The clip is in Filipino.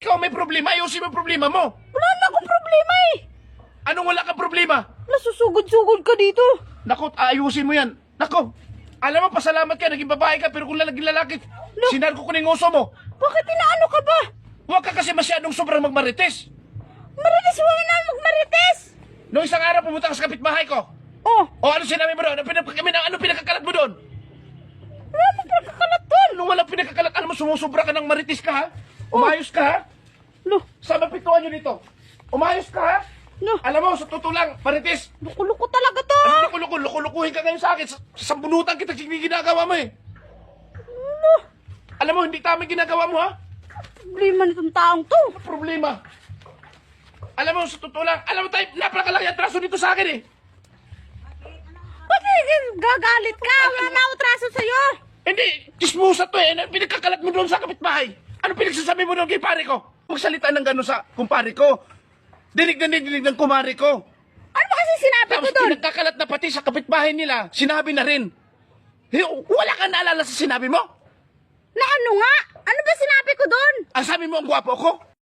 Ikaw may problema, ayusin mo yung problema mo. Wala na akong problema eh. Anong wala kang problema? Nasusugod-sugod ka dito. Nako, ayusin mo yan. Nako, alam mo, pasalamat ka, naging babae ka, pero kung naging lalaki, sinarko ko na yung uso mo. Bakit inaano ka ba? Huwag ka kasi masyadong sobrang magmarites. Marites, wala na magmarites. Noong isang araw, pumunta ka sa kapitbahay ko. Oh, O ano sinabi mo doon? Ano pinakakalat mo doon? wala mo pagkakalat doon. Nung walang pinakakalat, alam mo, sumusobra ka ng marites ka, ha? Umayos ka, ha? Lo, Sa mapituan nyo dito. Umayos ka, ha? lo, Alam mo, sa totoo lang, marites, luko-luko talaga to. ano lukulukuhin ka ngayon sa akin. Sa bunutan kita, ginagawa mo eh. Lo, Alam mo, hindi tama yung ginagawa mo, ha? problema nitong taong to. Ano problema? Alam mo, sa totoo lang, alam mo tayo, napakalaki ang traso dito sa akin eh. Bakit gagalit ka? Wala na ako traso sa'yo. Hindi, chismosa to eh. Pinagkakalat mo doon sa kapitbahay. Ano pinagsasabi mo doon kay pare ko? Magsalita ng gano'n sa kumpare ko. Dinig ng kumare ko. Ano ba kasi sinabi ko Tapos doon? pinagkakalat na pati sa kapitbahay nila. Sinabi na rin. Wala kang naalala sa sinabi mo? Na ano nga? Ano ba sinabi ko doon? Ang sabi mo, ang gwapo ko?